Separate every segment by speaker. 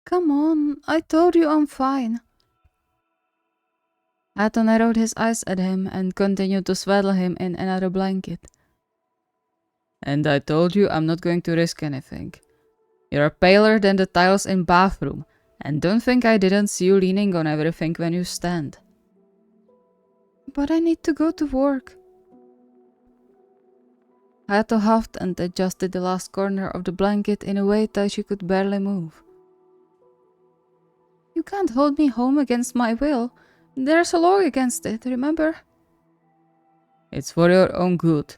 Speaker 1: Come on, I told you I'm fine. Hayato narrowed his eyes at him and continued to swaddle him in another blanket. And I told you I'm not going to risk anything. You're paler than the tiles in bathroom, and don't think I didn't see you leaning on everything when you stand. But I need to go to work. Hayato huffed and adjusted the last corner of the blanket in a way that she could barely move. You can't hold me home against my will. There's a law against it, remember? It's for your own good.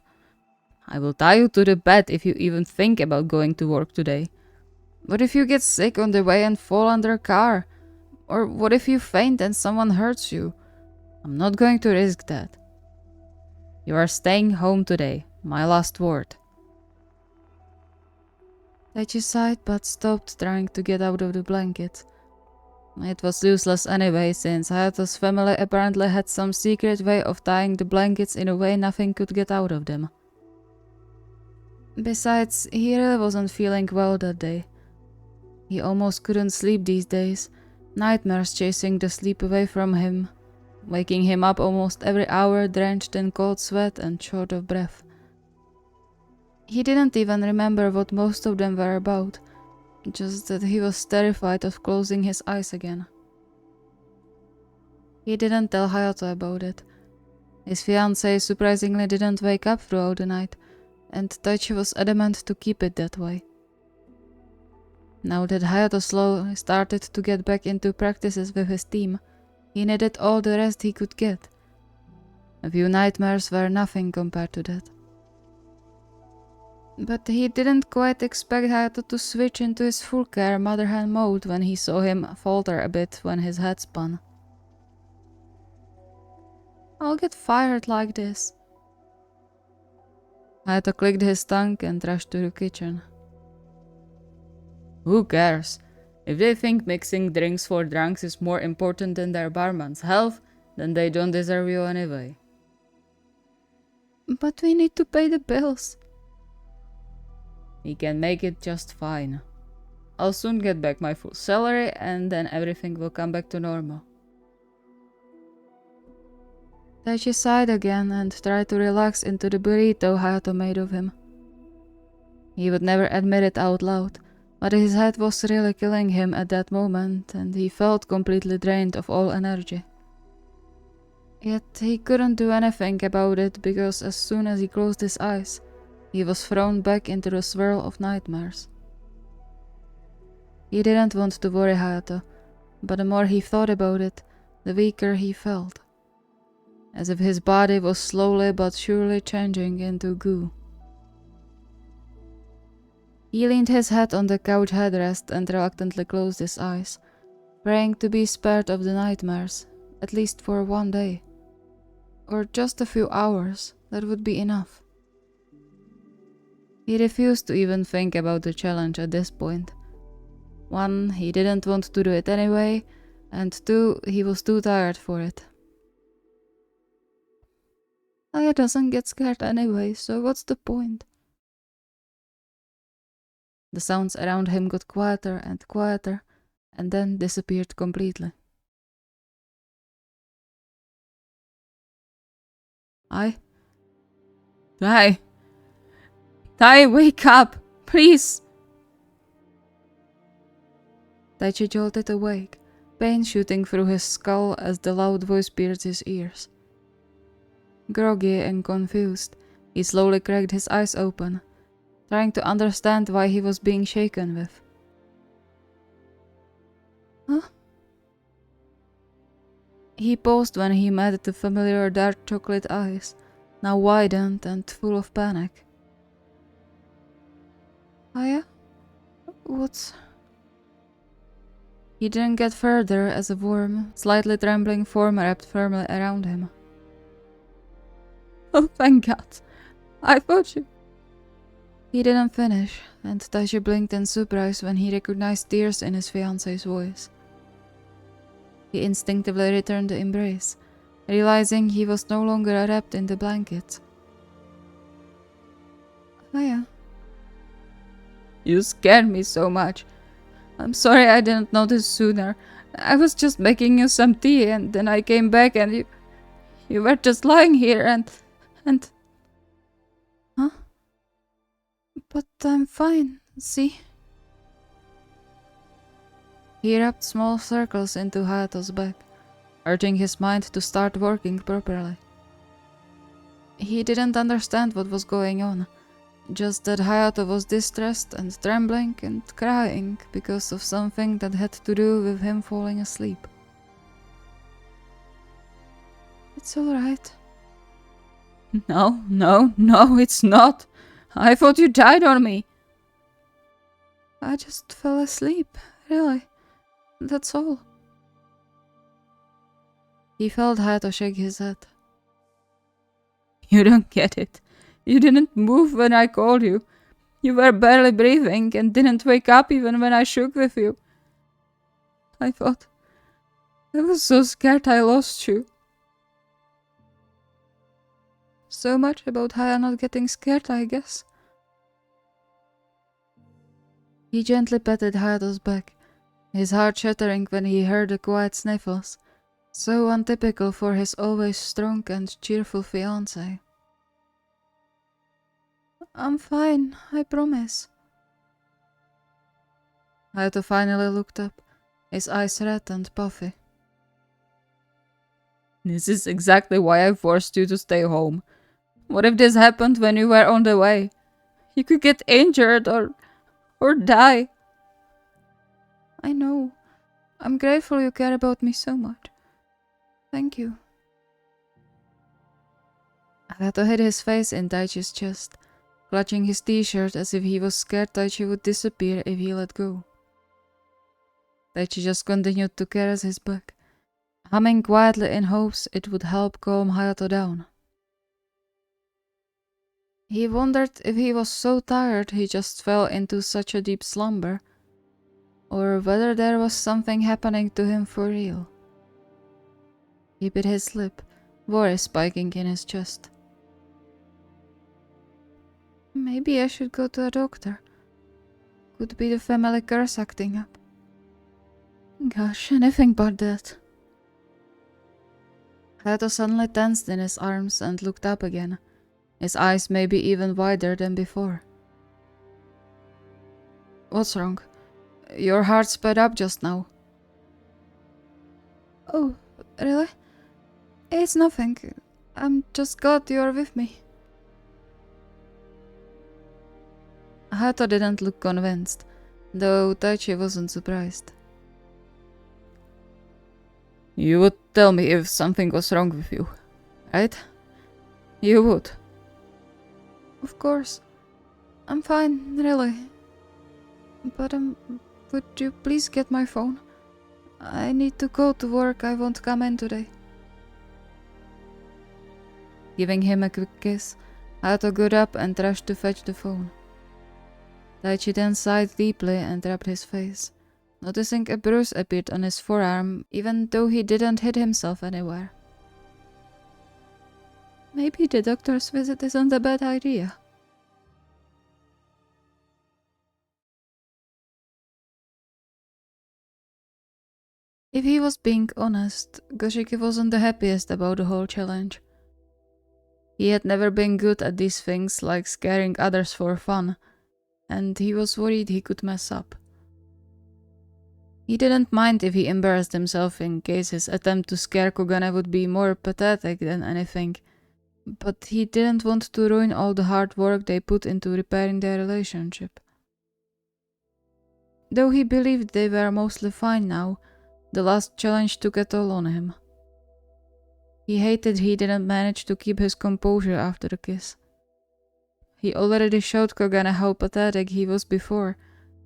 Speaker 1: I will tie you to the bed if you even think about going to work today. What if you get sick on the way and fall under a car? Or what if you faint and someone hurts you? I'm not going to risk that. You are staying home today, my last word. Taichi sighed but stopped trying to get out of the blanket. It was useless anyway, since Hayato's family apparently had some secret way of tying the blankets in a way nothing could get out of them. Besides, he really wasn't feeling well that day. He almost couldn't sleep these days, nightmares chasing the sleep away from him, waking him up almost every hour drenched in cold sweat and short of breath. He didn't even remember what most of them were about, just that he was terrified of closing his eyes again. He didn't tell Hayato about it. His fiancée surprisingly didn't wake up throughout the night, and Taichi was adamant to keep it that way. Now that Hayato slowly started to get back into practices with his team, he needed all the rest he could get. A few nightmares were nothing compared to that. But he didn't quite expect Hayato to switch into his full care mother hen mode when he saw him falter a bit when his head spun. I'll get fired like this. Hayato clicked his tongue and rushed to the kitchen. Who cares? If they think mixing drinks for drunks is more important than their barman's health, then they don't deserve you anyway. But we need to pay the bills. We can make it just fine. I'll soon get back my full salary and then everything will come back to normal. Taichi sighed again and tried to relax into the burrito Hayato made of him. He would never admit it out loud, but his head was really killing him at that moment and he felt completely drained of all energy. Yet he couldn't do anything about it because as soon as he closed his eyes, he was thrown back into the swirl of nightmares. He didn't want to worry Hayato, but the more he thought about it, the weaker he felt. As if his body was slowly but surely changing into goo. He leaned his head on the couch headrest and reluctantly closed his eyes, praying to be spared of the nightmares, at least for one day. Or just a few hours, that would be enough. He refused to even think about the challenge at this point. 1, he didn't want to do it anyway, and 2, he was too tired for it. Aya doesn't get scared anyway, so what's the point? The sounds around him got quieter, and then disappeared completely. Tai, wake up! Please! Taichi jolted awake, pain shooting through his skull as the loud voice pierced his ears. Groggy and confused, he slowly cracked his eyes open, trying to understand why he was being shaken with. Huh? He paused when he met the familiar dark chocolate eyes, now widened and full of panic. Aya? What's... He didn't get further as a warm, slightly trembling form wrapped firmly around him. Oh, thank God. I thought you... He didn't finish, and Taichi blinked in surprise when he recognized tears in his fiancée's voice. He instinctively returned the embrace, realizing he was no longer wrapped in the blanket. Aya. You scared me so much. I'm sorry I didn't notice sooner. I was just making you some tea and then I came back and you were just lying here and... Huh? But I'm fine, see? He wrapped small circles into Hayato's back, urging his mind to start working properly. He didn't understand what was going on, just that Hayato was distressed and trembling and crying because of something that had to do with him falling asleep. It's alright. No, it's not. I thought you died on me. I just fell asleep, really. That's all. He felt Hayato shake his head. You don't get it. You didn't move when I called you. You were barely breathing and didn't wake up even when I shook with you. I was so scared I lost you. So much about Haya not getting scared, I guess. He gently patted Hayato's back, his heart shuddering when he heard the quiet sniffles, so untypical for his always strong and cheerful fiancé. I'm fine, I promise. Hayato finally looked up, his eyes red and puffy. This is exactly why I forced you to stay home. What if this happened when you were on the way? You could get injured or die. I know. I'm grateful you care about me so much. Thank you. Hayato hid his face in Daichi's chest, clutching his t-shirt as if he was scared Daichi would disappear if he let go. Daichi just continued to caress his back, humming quietly in hopes it would help calm Hayato down. He wondered if he was so tired he just fell into such a deep slumber, or whether there was something happening to him for real. He bit his lip, worry spiking in his chest. Maybe I should go to a doctor. Could be the family curse acting up. Gosh, anything but that. Hayato suddenly tensed in his arms and looked up again, his eyes maybe even wider than before. What's wrong? Your heart sped up just now. Oh, really? It's nothing. I'm just glad you're with me. Hayato didn't look convinced, though Daichi wasn't surprised. You would tell me if something was wrong with you, right? You would. Of course. I'm fine, really. But would you please get my phone? I need to go to work, I won't come in today. Giving him a quick kiss, Hayato got up and rushed to fetch the phone. Daichi then sighed deeply and rubbed his face, noticing a bruise appeared on his forearm even though he didn't hit himself anywhere. Maybe the doctor's visit isn't a bad idea. If he was being honest, Goshiki wasn't the happiest about the whole challenge. He had never been good at these things like scaring others for fun, and he was worried he could mess up. He didn't mind if he embarrassed himself in case his attempt to scare Kogane would be more pathetic than anything, but he didn't want to ruin all the hard work they put into repairing their relationship. Though he believed they were mostly fine now, the last challenge took a toll on him. He hated he didn't manage to keep his composure after the kiss. He already showed Kogane how pathetic he was before,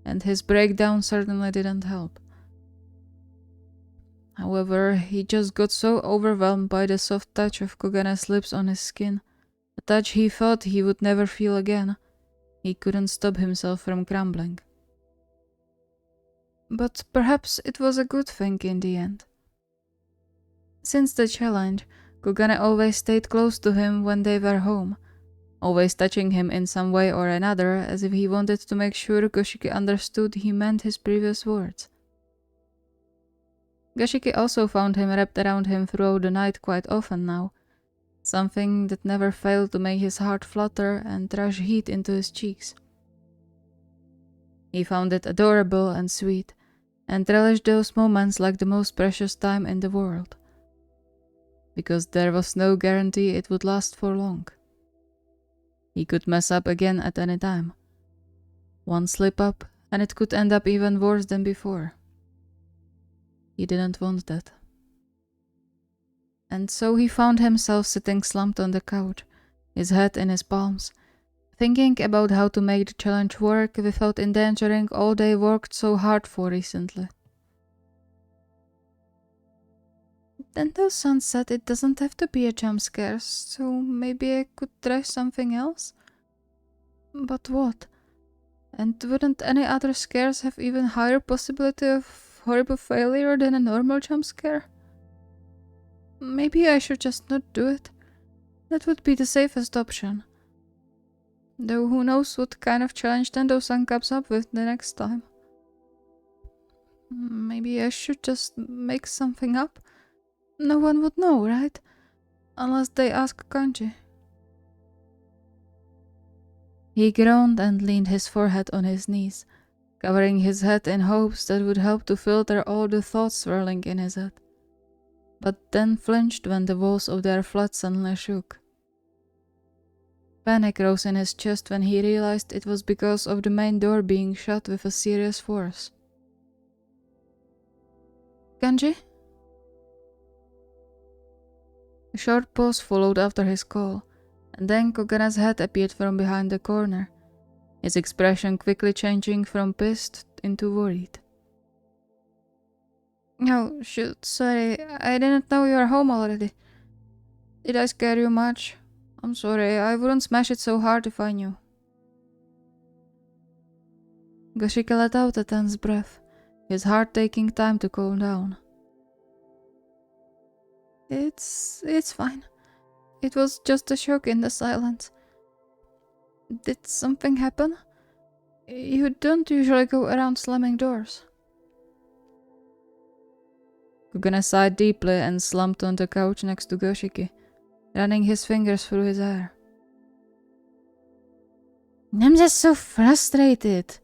Speaker 1: and his breakdown certainly didn't help. However, he just got so overwhelmed by the soft touch of Kogane's lips on his skin, a touch he thought he would never feel again. He couldn't stop himself from grumbling. But perhaps it was a good thing in the end. Since the challenge, Kogane always stayed close to him when they were home, always touching him in some way or another, as if he wanted to make sure Goshiki understood he meant his previous words. Goshiki also found him wrapped around him throughout the night quite often now, something that never failed to make his heart flutter and rush heat into his cheeks. He found it adorable and sweet, and relished those moments like the most precious time in the world, because there was no guarantee it would last for long. He could mess up again at any time. One slip up, and it could end up even worse than before. He didn't want that. And so he found himself sitting slumped on the couch, his head in his palms, thinking about how to make the challenge work without endangering all they worked so hard for recently. Then the sun said it doesn't have to be a jump scare, so maybe I could try something else? But what? And wouldn't any other scares have even higher possibility of horrible failure than a normal jump scare? Maybe I should just not do it. That would be the safest option. Though who knows what kind of challenge Tendo-san comes up with the next time. Maybe I should just make something up? No one would know, right? Unless they ask Kanji. He groaned and leaned his forehead on his knees, covering his head in hopes that would help to filter all the thoughts swirling in his head. But then flinched when the walls of their flat suddenly shook. Panic rose in his chest when he realized it was because of the main door being shut with a serious force. Kanji? A short pause followed after his call, and then Kogana's head appeared from behind the corner, his expression quickly changing from pissed into worried. Oh, shoot, sorry, I didn't know you were home already. Did I scare you much? I'm sorry, I wouldn't smash it so hard if I knew. Goshiki let out a tense breath, his heart taking time to cool down. It's fine. It was just a shock in the silence. Did something happen? You don't usually go around slamming doors. Kogana sighed deeply and slumped on the couch next to Goshiki, running his fingers through his hair. I'm just so frustrated.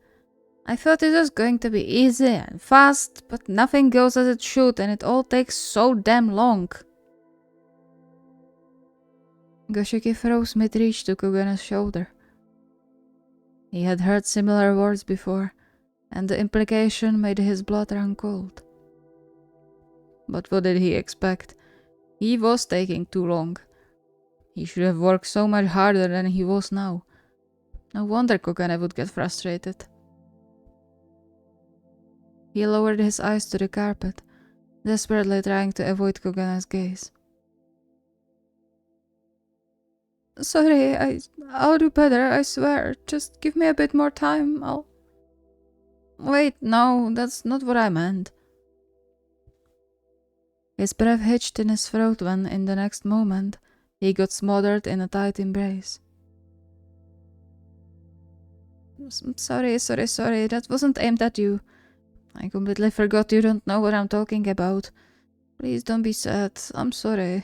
Speaker 1: I thought it was going to be easy and fast, but nothing goes as it should and it all takes so damn long. Goshiki froze mid-reach to Kogana's shoulder. He had heard similar words before, and the implication made his blood run cold. But what did he expect? He was taking too long. He should have worked so much harder than he was now. No wonder Kogane would get frustrated. He lowered his eyes to the carpet, desperately trying to avoid Kogane's gaze. Sorry, I'll do better, I swear. Just give me a bit more time, Wait, no, that's not what I meant. His breath hitched in his throat when, in the next moment, he got smothered in a tight embrace. Sorry, that wasn't aimed at you. I completely forgot you don't know what I'm talking about. Please don't be sad, I'm sorry.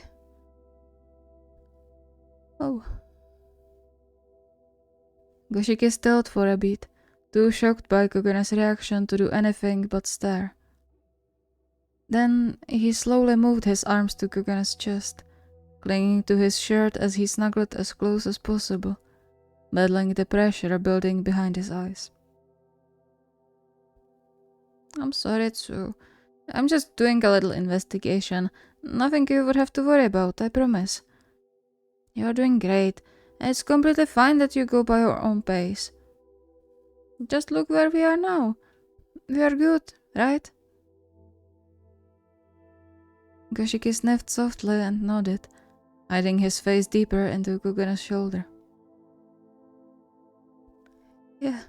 Speaker 1: Oh. Goshiki stilled for a beat, too shocked by Kogane's reaction to do anything but stare. Then he slowly moved his arms to Kogane's chest, clinging to his shirt as he snuggled as close as possible, battling the pressure building behind his eyes. I'm sorry, Tsu. I'm just doing a little investigation. Nothing you would have to worry about, I promise. You're doing great, and it's completely fine that you go by your own pace. Just look where we are now. We are good, right? Goshiki sniffed softly and nodded, hiding his face deeper into Kogane's shoulder. Yeah.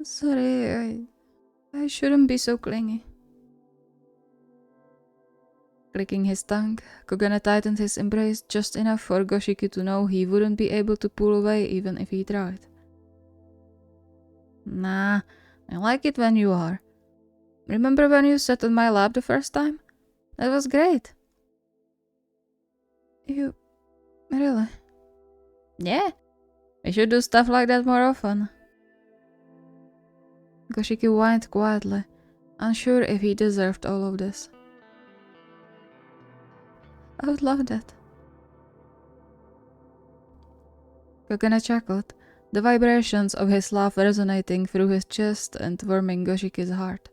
Speaker 1: Sorry, I shouldn't be so clingy. Clicking his tongue, Kogane tightened his embrace just enough for Goshiki to know he wouldn't be able to pull away even if he tried. Nah, I like it when you are. Remember when you sat on my lap the first time? That was great. You... really? Yeah, we should do stuff like that more often. Goshiki whined quietly, unsure if he deserved all of this. I would love that. Kogane chuckled, the vibrations of his laugh resonating through his chest and warming Goshiki's heart.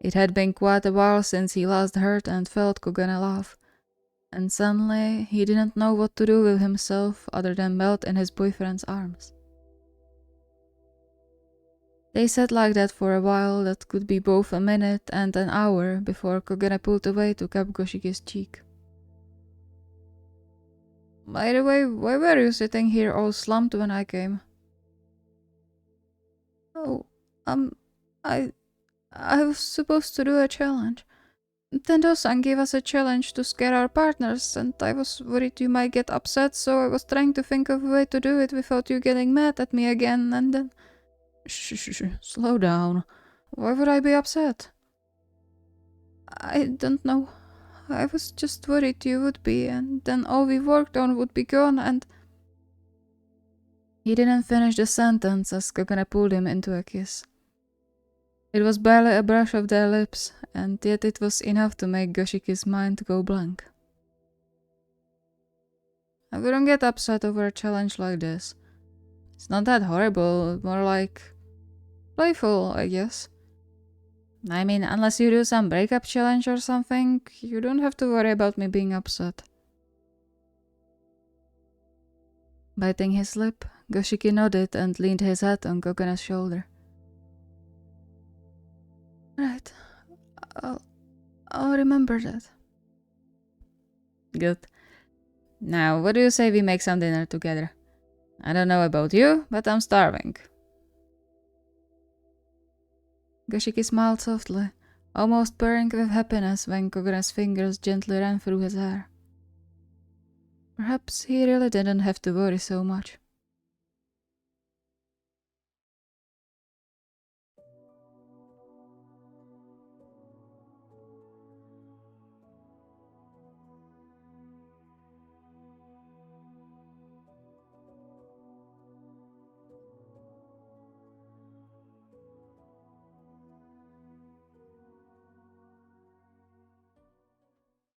Speaker 1: It had been quite a while since he last heard and felt Kogane laugh, and suddenly he didn't know what to do with himself other than melt in his boyfriend's arms. They sat like that for a while that could be both a minute and an hour before Kogane pulled away to cup Goshiki's cheek. By the way, why were you sitting here all slumped when I came? Oh, I was supposed to do a challenge. Tendo-san gave us a challenge to scare our partners, and I was worried you might get upset, so I was trying to think of a way to do it without you getting mad at me again, and then... Shh, slow down. Why would I be upset? I don't know. I was just worried you would be, and then all we worked on would be gone, and... He didn't finish the sentence as Kogane pulled him into a kiss. It was barely a brush of their lips, and yet it was enough to make Goshiki's mind go blank. I wouldn't get upset over a challenge like this. It's not that horrible, more like... playful, I guess. I mean, unless you do some breakup challenge or something, you don't have to worry about me being upset. Biting his lip, Goshiki nodded and leaned his head on Kogane's shoulder. Right. I'll remember that. Good. Now, what do you say we make some dinner together? I don't know about you, but I'm starving. Goshiki smiled softly, almost purring with happiness when Kogane's fingers gently ran through his hair. Perhaps he really didn't have to worry so much.